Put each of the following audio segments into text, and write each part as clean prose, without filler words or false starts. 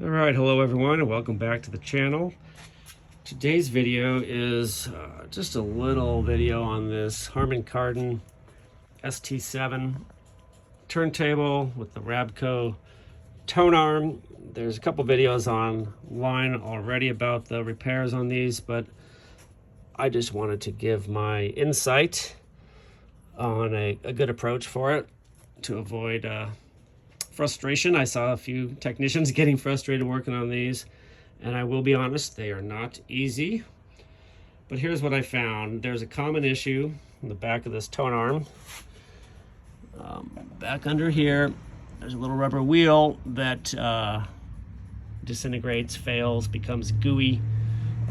Alright, hello everyone and welcome back to the channel. Today's video is just a little video on this Harman Kardon ST-7 turntable with the Rabco tone arm. There's a couple videos online already about the repairs on these, but I just wanted to give my insight on a good approach for it to avoid frustration. I saw a few technicians getting frustrated working on these, and I will be honest, they are not easy. But here's what I found. There's a common issue in the back of this tone arm. Back under here, there's a little rubber wheel that disintegrates, fails, becomes gooey.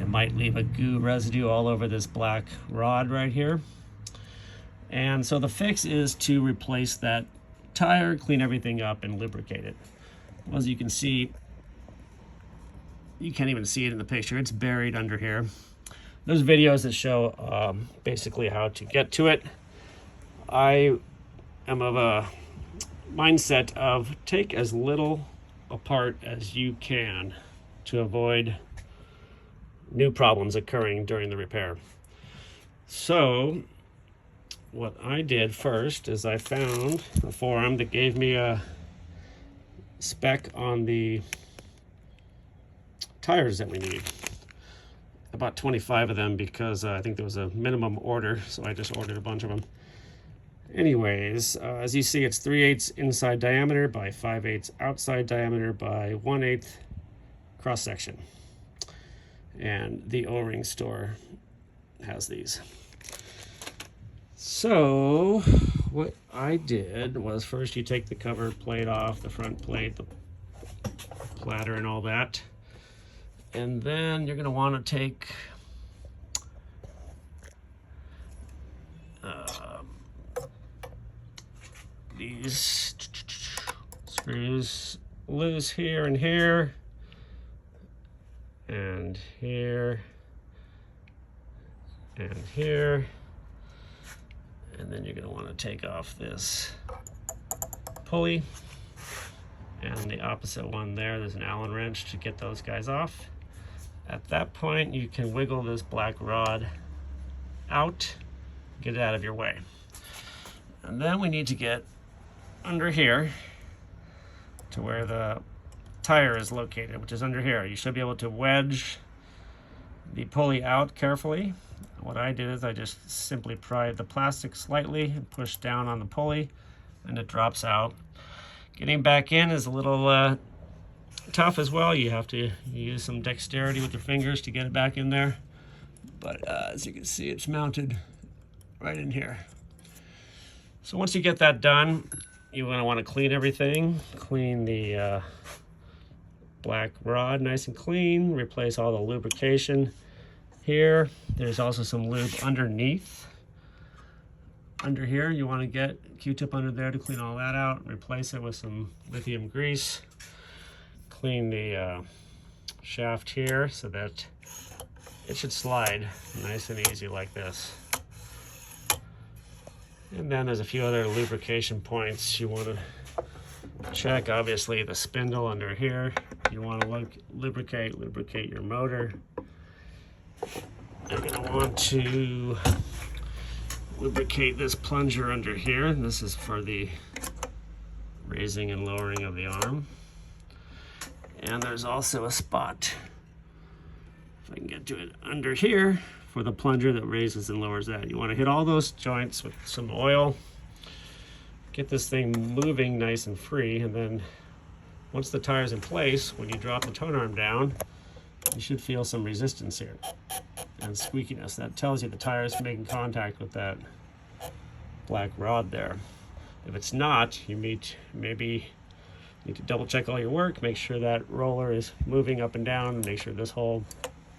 It might leave a goo residue all over this black rod right here. And so the fix is to replace that tire, clean everything up, and lubricate it. As you can see, you can't even see it in the picture. It's buried under here. There's videos that show basically how to get to it. I am of a mindset of take as little apart as you can to avoid new problems occurring during the repair. So what I did first is I found a forum that gave me a spec on the tires that we need. About 25 of them because I think there was a minimum order, so I just ordered a bunch of them. Anyways, as you see, it's 3/8 inside diameter by 5/8 outside diameter by 1/8 cross section. And the O-ring store has these. So what I did was first you take the cover plate off, the front plate, the platter and all that. And then you're going to want to take these screws loose here and here and here and here. And then you're going to want to take off this pulley and the opposite one there. There's an Allen wrench to get those guys off. At that point, you can wiggle this black rod out, get it out of your way. And then we need to get under here to where the tire is located, which is under here. You should be able to wedge the pulley out carefully. What I did is I just simply pried the plastic slightly and pushed down on the pulley, and it drops out. Getting back in is a little tough as well. You have to use some dexterity with your fingers to get it back in there. But as you can see, it's mounted right in here. So once you get that done, you're going to want to clean everything. Clean the black rod nice and clean. Replace all the lubrication. Here, there's also some lube underneath. Under here, you want to get Q-tip under there to clean all that out. Replace it with some lithium grease. Clean the shaft here so that it should slide nice and easy like this. And then there's a few other lubrication points you want to check. Obviously, the spindle under here. You want to lubricate your motor. You're going to want to lubricate this plunger under here. This is for the raising and lowering of the arm. And there's also a spot, if I can get to it, under here for the plunger that raises and lowers that. You want to hit all those joints with some oil. Get this thing moving nice and free, and then once the tire's in place, when you drop the tone arm down, you should feel some resistance here and squeakiness. That tells you the tire is making contact with that black rod there. If it's not, you maybe need to double check all your work, make sure that roller is moving up and down, and make sure this whole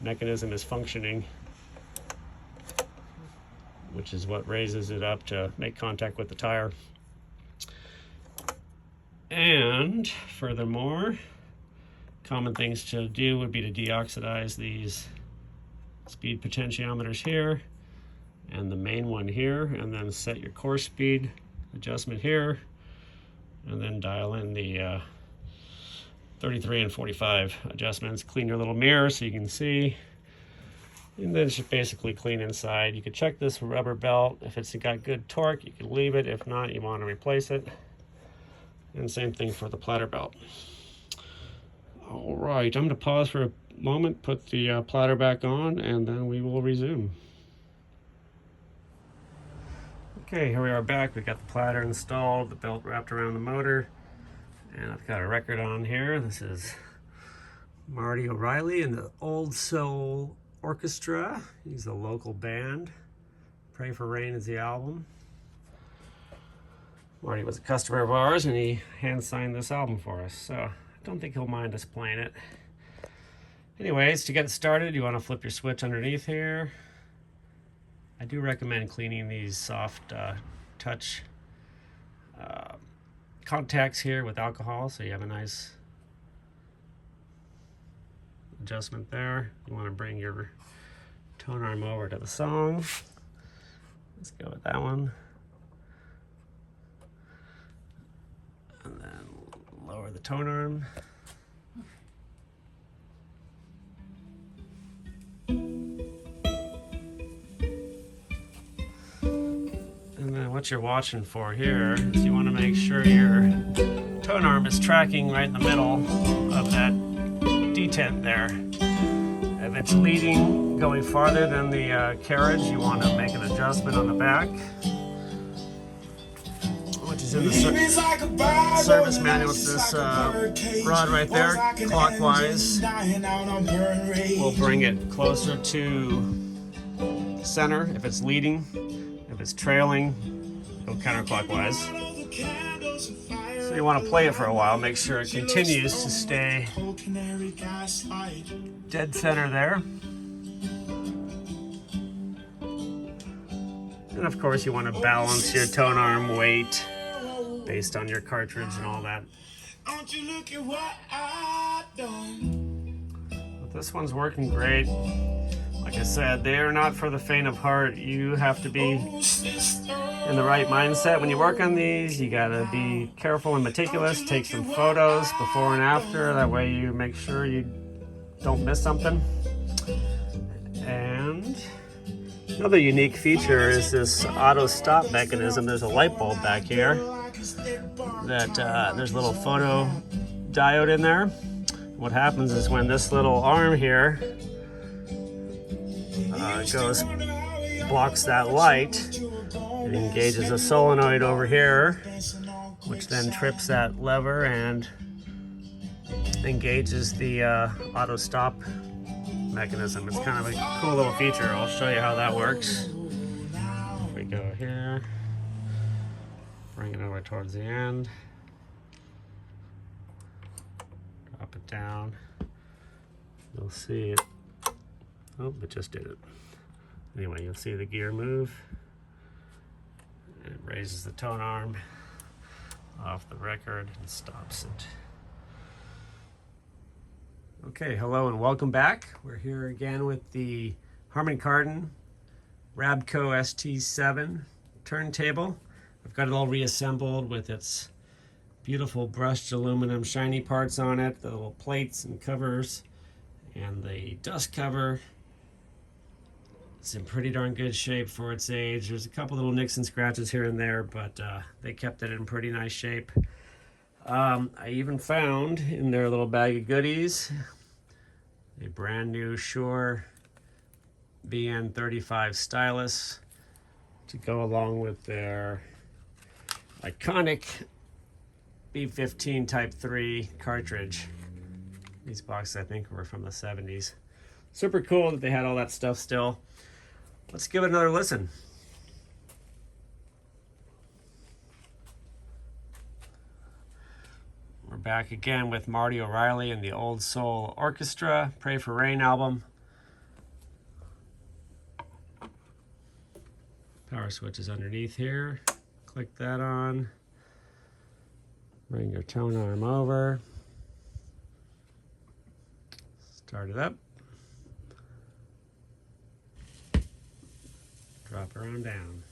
mechanism is functioning, which is what raises it up to make contact with the tire. And furthermore, common things to do would be to deoxidize these speed potentiometers here and the main one here, and then set your course speed adjustment here, and then dial in the 33 and 45 adjustments. Clean your little mirror so you can see. And then it's basically clean inside. You can check this rubber belt. If it's got good torque, you can leave it. If not, you want to replace it. And same thing for the platter belt. All right, I'm going to pause for a moment, put the platter back on, and then we will resume. Okay, here we are back. We got the platter installed, the belt wrapped around the motor, and I've got a record on here. This is Marty O'Reilly and the Old Soul Orchestra. He's a local band. Pray for Rain is the album. Marty was a customer of ours and he hand signed this album for us, so I don't think he'll mind us playing it. Anyways, to get it started, you want to flip your switch underneath here. I do recommend cleaning these soft touch contacts here with alcohol so you have a nice adjustment there. You want to bring your tone arm over to the song. Let's go with that one. And then lower the tone arm. And then what you're watching for here is you want to make sure your tone arm is tracking right in the middle of that detent there. If it's leading, going farther than the carriage, you want to make an adjustment on the back, which is in the service manual. It's this rod right there, clockwise. We'll bring it closer to center if it's leading. If it's trailing, go counterclockwise. So you want to play it for a while, make sure it continues to stay dead center there. And of course you want to balance your tone arm weight based on your cartridge and all that. But this one's working great. Like I said, they are not for the faint of heart. You have to be in the right mindset when you work on these. You gotta be careful and meticulous. Take some photos before and after. That way you make sure you don't miss something. And another unique feature is this auto stop mechanism. There's a light bulb back here that there's a little photo diode in there. What happens is when this little arm here blocks that light, it engages a solenoid over here, which then trips that lever and engages the auto stop mechanism. It's kind of a cool little feature. I'll show you how that works. Here we go here. Bring it over towards the end. Drop it down. You'll see it. Oh, it just did it. Anyway, you'll see the gear move. And it raises the tone arm off the record and stops it. Okay, hello and welcome back. We're here again with the Harman Kardon Rabco ST-7 turntable. I've got it all reassembled with its beautiful brushed aluminum shiny parts on it, the little plates and covers, and the dust cover. It's in pretty darn good shape for its age. There's a couple little nicks and scratches here and there, but they kept it in pretty nice shape. I even found in their little bag of goodies a brand new Shure BN35 stylus to go along with their iconic B15 Type 3 cartridge. These boxes I think were from the 70s. Super cool that they had all that stuff still. Let's give it another listen. We're back again with Marty O'Reilly and the Old Soul Orchestra, Pray for Rain album. Power switch is underneath here. Click that on. Bring your tone arm over. Start it up. Drop her on down.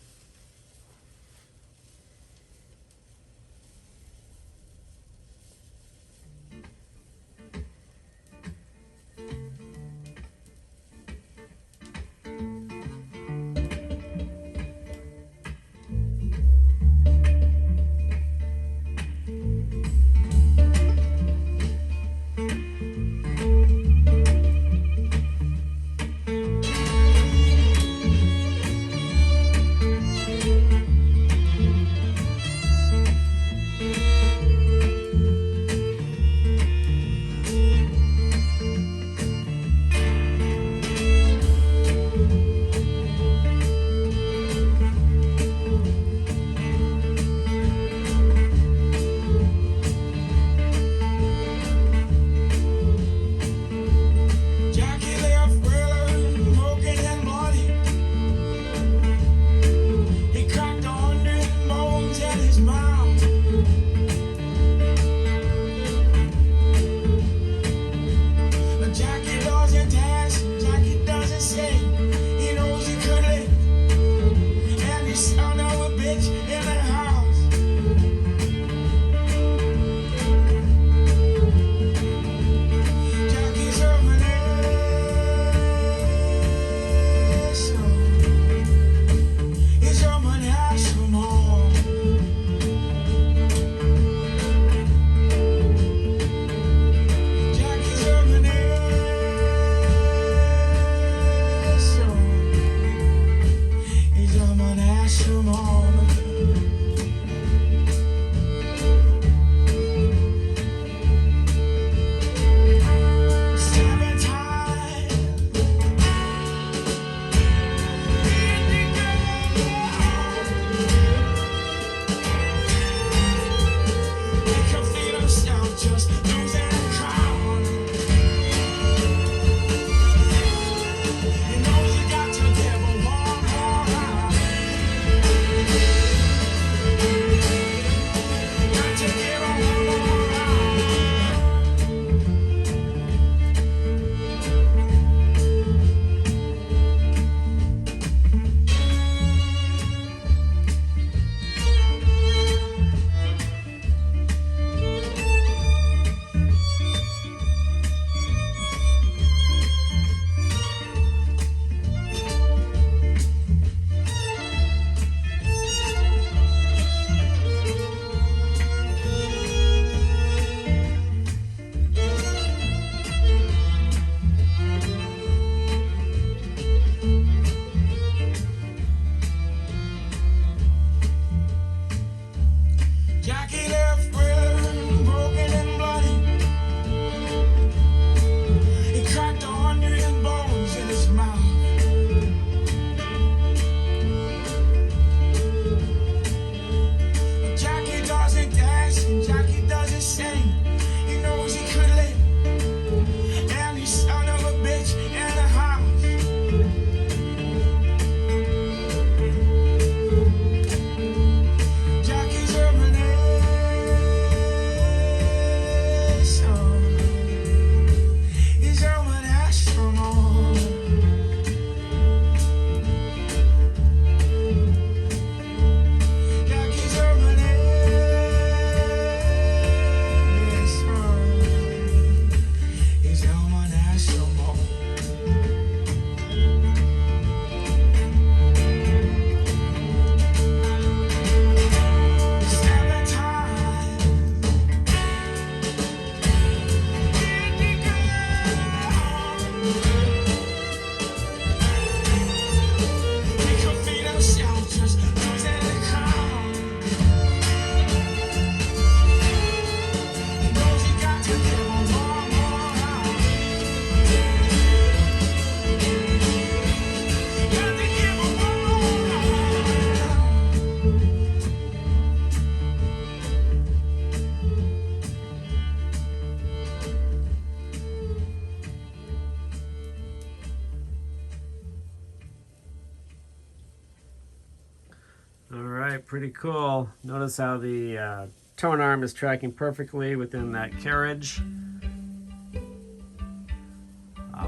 right, pretty cool. Notice how the tone arm is tracking perfectly within that carriage.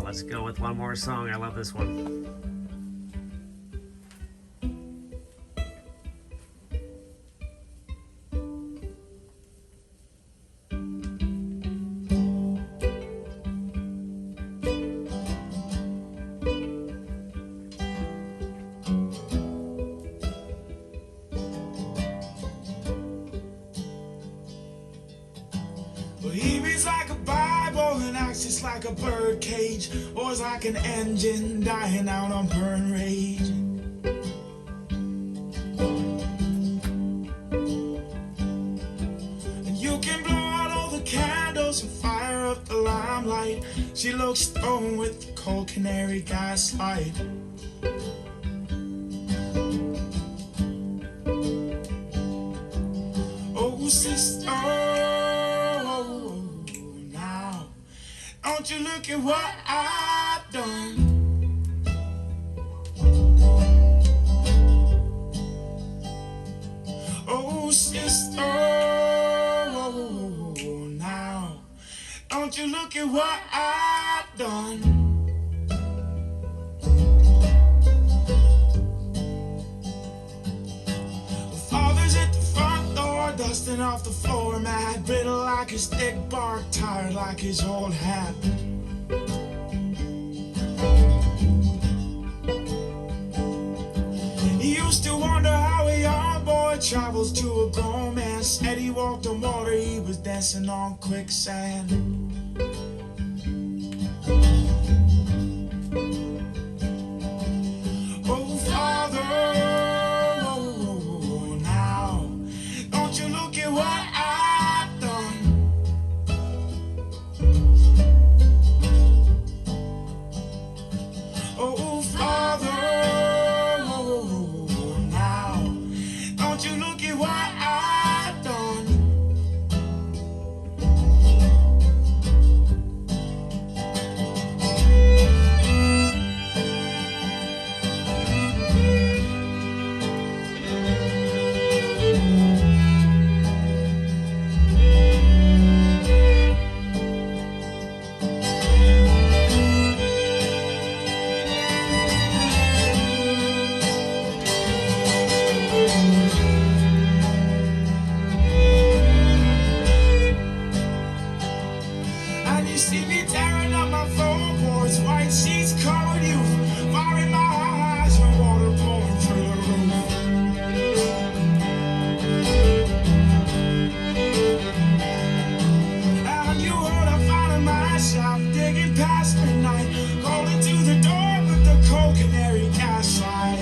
Let's go with one more song. I love this one. Well, he reads like a Bible and acts just like a bird cage, or is like an engine dying out on burn rage. And you can blow out all the candles and fire up the limelight. She looks stoned with the cold Canary Gaslight. Oh, sister, don't you look at what I've done? Oh, sister, now, don't you look at what I've done? Father's at the front door, dusting off the floor mat, brittle like his thick bark, tired like his old hat. He used to wonder how a young boy travels to a grown man. Said he walked on water, he was dancing on quicksand. Oh, Father, now, don't you look at what I've done? Oh, Father, now, don't you look at what I've done? And you see me tearing up my floorboards, white sheets covered you, fire in my eyes and water pouring through the roof. And you heard I found myself digging past midnight, calling to the door with the cold Canary Gaslight.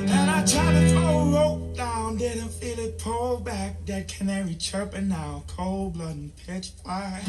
And I tried to throw a rope down, didn't feel it pull back. Dead canary chirping now, cold blood and pitch black.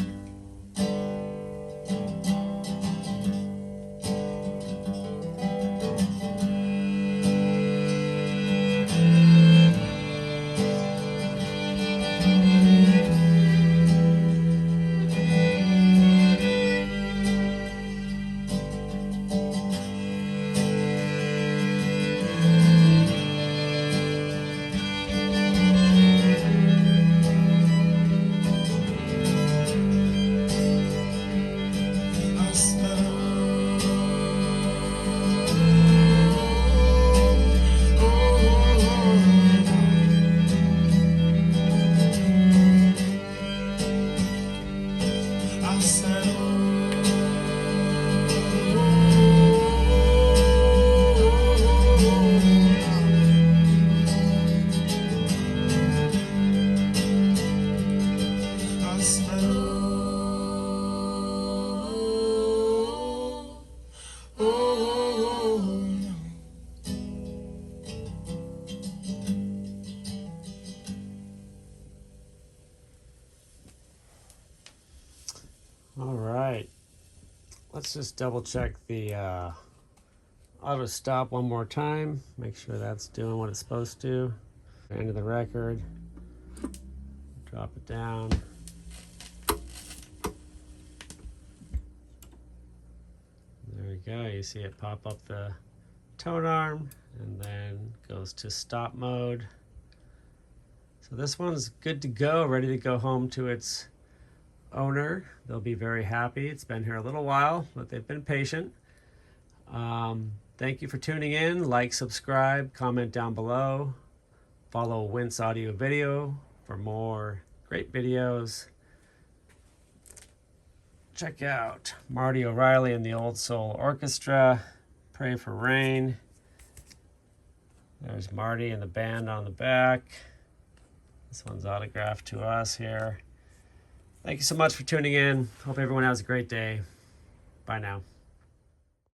All right, let's just double check the auto stop one more time. Make sure that's doing what it's supposed to. End of the record. Drop it down. There we go. You see it pop up the tone arm and then goes to stop mode. So this one's good to go, ready to go home to its owner. They'll be very happy. It's been here a little while, but they've been patient. Thank you for tuning in. Like, subscribe, comment down below. Follow Wince Audio Video for more great videos. Check out Marty O'Reilly and the Old Soul Orchestra. Pray for Rain. There's Marty and the band on the back. This one's autographed to us here. Thank you so much for tuning in. Hope everyone has a great day. Bye now.